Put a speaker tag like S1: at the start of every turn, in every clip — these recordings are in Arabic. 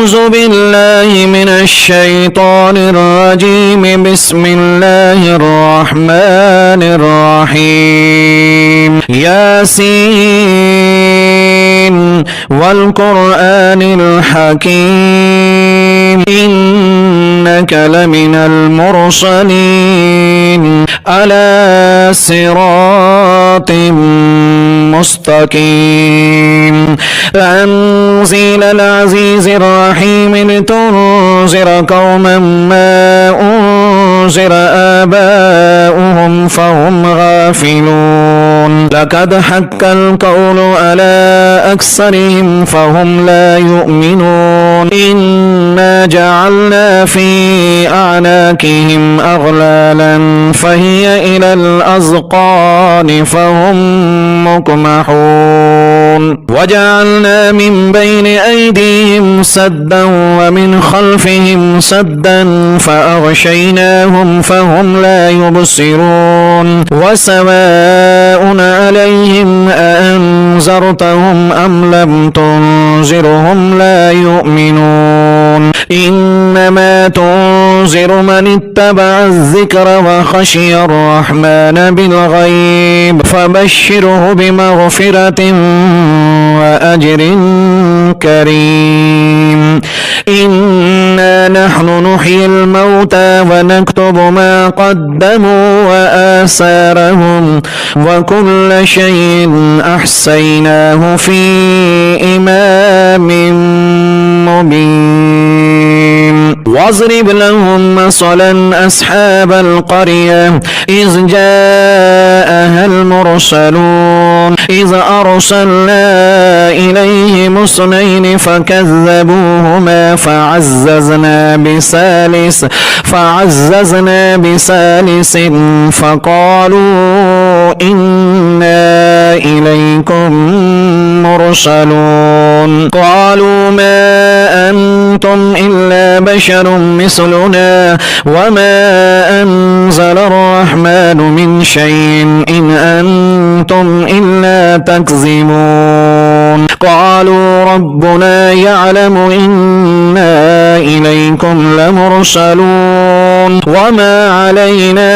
S1: أعوذ بالله من الشيطان الرجيم. بسم الله الرحمن الرحيم. ياسين والقرآن الحكيم إنك لمن المرسلين على صراط مستقيم. تنزيل العزيز الرحيم لتنذر قوما ما أنذر آباؤهم فهم غافلون. لقد حق القول على أكثرهم فهم لا يؤمنون. إنا جعلنا في أعناقهم أغلالا فهي إلى الأذقان فهم مقمحون. وجعلنا من بين أيديهم سدا ومن خلفهم سدا فأغشيناهم فهم لا يبصرون. وسواء عليهم أأنذرتهم أم لم تنذرهم لا يؤمنون. إنما تنذر من اتبع الذكر وخشي الرحمن بالغيب فبشره بمغفرة وأجر كريم. إنا نحن نحيي الموتى ونكتب ما قدموا وآثارهم وكل شيء أحصيناه في إمام مبين. واضرب لهم مثلا أصحاب القرية إذ جاءها المرسلون إذ أرسلنا إليهم اثنين فكذبوهما فعززنا بثالث فقالوا إنا إليكم مرسلون. قالوا ما أنتم إلا بشر مثلنا وما أنزل الرحمن من شيء إن أنتم إلا تكذبون. قالوا ربنا يعلم إنا إليكم لمرسلون وما علينا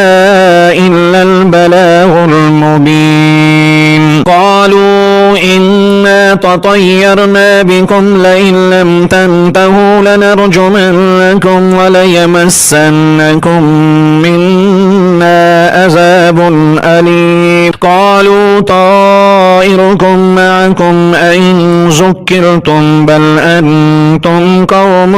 S1: إلا البلاغ المبين. قالوا إنا تطيرنا بكم لئن لم تنتهوا لنرجمنكم وليمسنكم منا عذاب أليم. قالوا طائركم معكم أئن ذكرتم بل أنتم قوم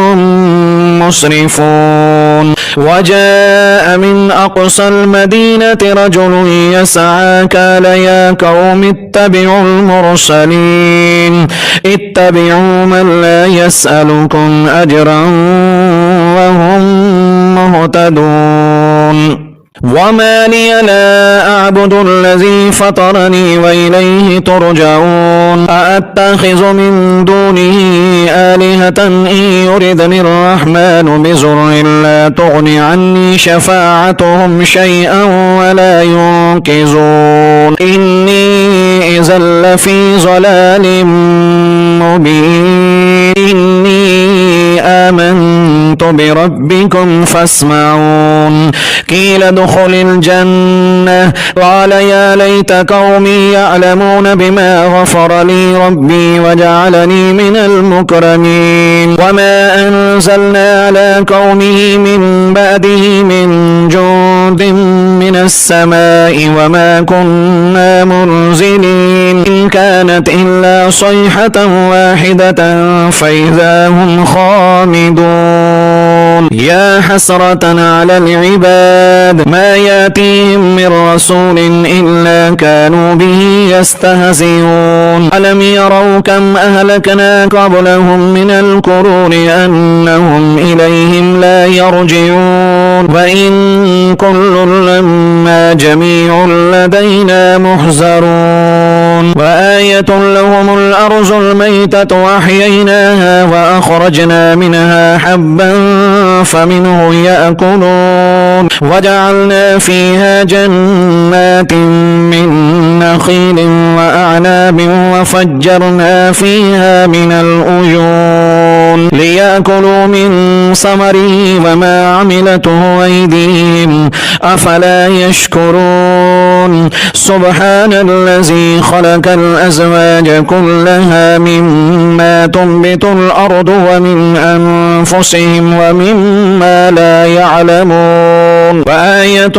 S1: مسرفون. وجاء من أقصى المدينة رجل يسعى قال يا قوم اتبعوا المرسلين اتبعوا من لا يسألكم أجرا وهم مهتدون. وما لي لا أعبد الذي فطرني وإليه ترجعون. أأتخذ من دونه آلهة إن يردني الرحمن بضر لا تغن عني شفاعتهم شيئا ولا ينقذون. إني إذا لفي ضلال مبين. إني آمنت بربكم فاسمعون. قيل ادخل الجنة قال يا ليت قومي يعلمون بما غفر لي ربي وجعلني من المكرمين. وما أنزلنا على قومه من بعده من جند من السماء وما كنا منزلين إن كانت إلا صيحة واحدة فإذا هم خامدون. يا حسرة على العباد ما يأتيهم من رسول إلا كانوا به يستهزئون. ألم يروا كم أهلكنا قبلهم من القرون أنهم إليهم لا يرجعون. وإن كل لما جميع لدينا محذرون. وآية لهم الأرض الميتة وأحييناها وأخرجنا منها حبا فمنه يأكلون. وجعلنا فيها جنات من نخيل وأعناب وفجرنا فيها من العيون فكلوا من ثمره وما عملته أيديهم أفلا يشكرون سبحان الذي خلق الأزواج كلها مما تنبت الأرض ومن أنفسهم ومما لا يعلمون وآية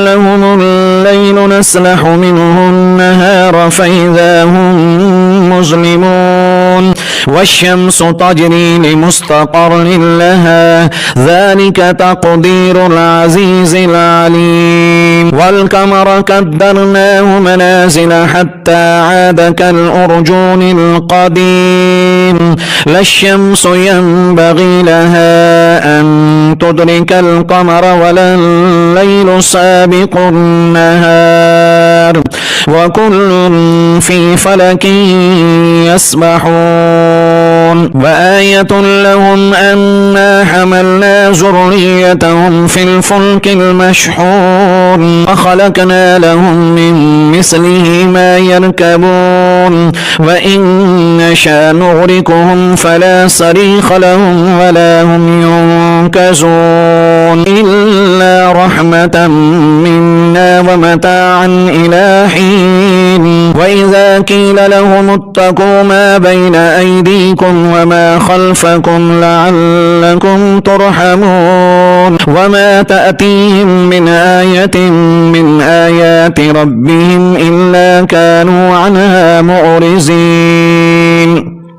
S1: لهم الليل نسلح منه النهار فإذا هم مظلمون والشمس تجري لمستقر لها ذلك تقدير العزيز العليم والقمر قدرناه منازل حتى عاد كالأرجون القديم لا الشمس ينبغي لها أن تدرك القمر ولا الليل سابق النهار وكل في فلك يسبحون وآية لهم أنا حملنا ذريتهم في الفلك المشحون وخلقنا لهم من مثله ما يركبون وإن نشاء نغرقهم فلا صريخ لهم ولا هم ينقذون إلا رحمة منا ومتاعا إلى حين وإذا قيل لهم اتقوا ما بين أيديكم وما خلفكم لعلكم ترحمون وما تأتيهم من آية من آيات ربهم إلا كانوا عنها معرضين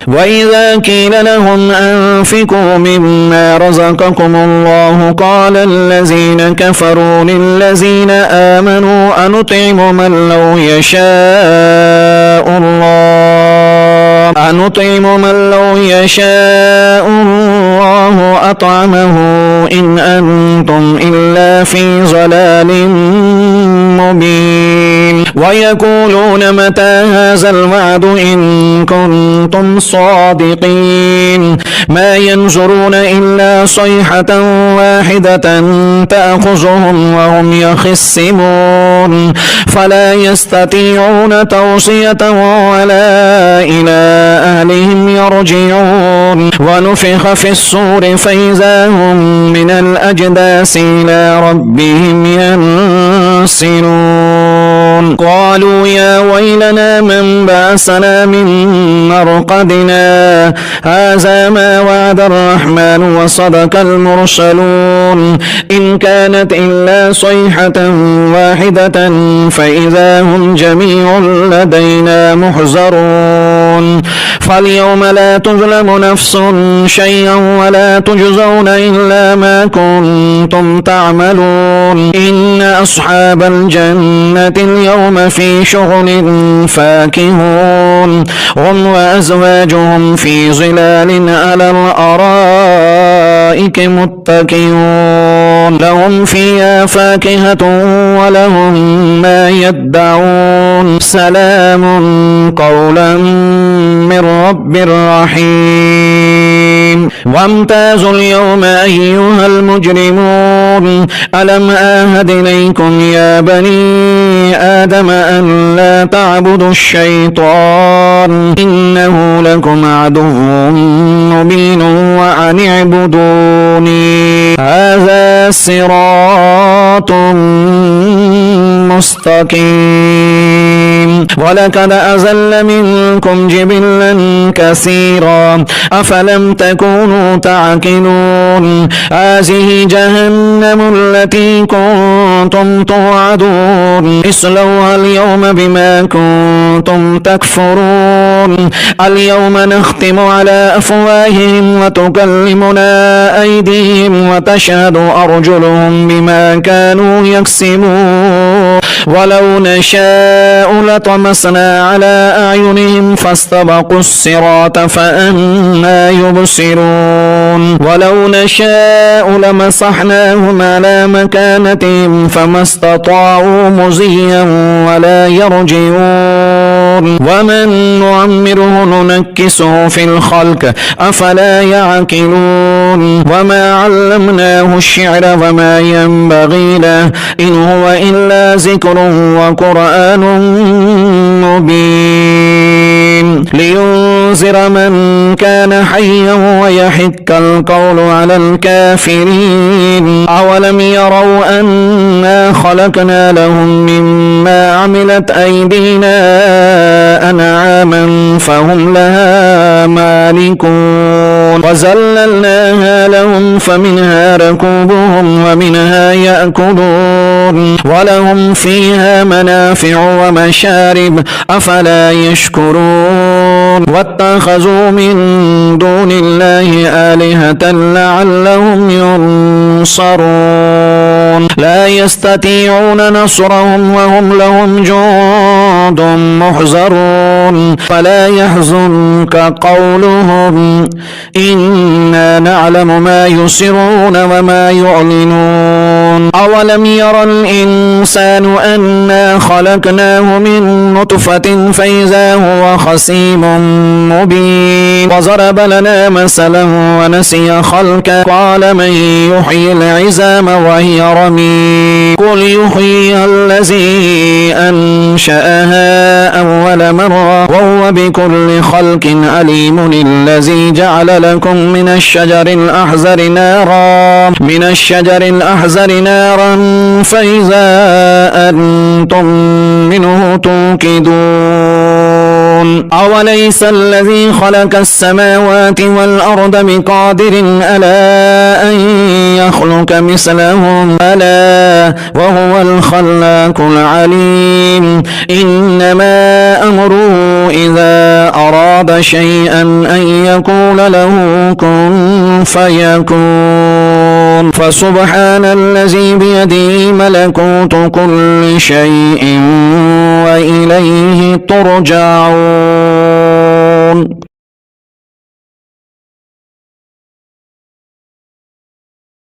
S1: وإذا قيل لهم أنفقوا مما رزقكم الله قال الذين كفروا للذين آمنوا أنطعم من لو يشاء الله أطعمه إن أنتم إلا في ضلال مبين ويقولون متى هذا الوعد إن كنتم صادقين ما ينظرون إلا صيحة واحدة تأخذهم وهم يخصمون فلا يستطيعون توصية ولا إلى أهلهم يرجعون ونفخ في الصور فإذا هم من الأجداث إلى ربهم ينسلون قالوا يا ويلنا من بعثنا من مرقدنا هذا ما وعد الرحمن وصدق المرسلون إن كانت إلا صيحة واحدة فإذا هم جميع لدينا محضرون فاليوم لا تظلم نفس شيئا ولا تجزون إلا ما كنتم تعملون إن أصحاب الجنة اليوم في شغل فاكهون هم وأزواجهم في ظلال على الأرائك متكئون لهم فيها فاكهة ولهم ما يدعون سلام قولا من رب رحيم وامتازوا اليوم أيها المجرمون ألم آهد إليكم يا بني آدم أن لا تعبدوا الشيطان إنه لكم عدو مبين وأن اعبدوني هذا صراط مستقيم ولقد أزل منكم جبلا كثيرا أفلم تكونوا تعقلون هذه جهنم التي كنتم توعدون اصلوها اليوم بما كنتم تكفرون اليوم نختم على أفواههم وتكلمنا أيديهم وتشهد أرجلهم بما كانوا يكسبون ولو نشاء لطمسنا على أعينهم فاستبقوا الصراط فأنى يبصرون ولو نشاء لمسحناهم على مكانتهم فما استطاعوا مزيا ولا يرجعون ومن نعمره ننكسه في الخلق أفلا يعقلون وما علمناه الشعر وما ينبغي له إن هو إلا ذكر وقرآن مبين لينذر من كان حيا ويحق القول على الكافرين أولم يروا أنا خلقنا لهم مما عملت أيدينا أنعاما فهم لها مالكون وزللناها لهم فمنها ركوبهم ومنها يأكلون ولهم فيها منافع ومشارب أفلا يشكرون واتخذوا من دون الله آلهة لعلهم ينصرون لا يستطيعون نصرهم وهم لهم جند محضرون فلا يحزنك قولهم إنا نعلم ما يسرون وما يعلنون أولم ير الإنسان أنا خلقناه من نطفة فإذا هو خصيم مبين وضرب لنا مثلا ونسي خلقه قال من يحيي العظام وهي رميم قل يحييها الذي أنشأها أول مرة وهو بكل خلق عليم الذي جعل لكم من الشجر الأحزر نارا فإذا أنتم منه توقدون أوليس الذي خلق السماوات والأرض بقادر ألا أن يخلق مثلهم ألا وهو الخلاق العليم إنما أمره إذا أراد شيئا أن يقول له كن فيكون فسبحان الذي بيده ملكوت كل شيء وإليه ترجعون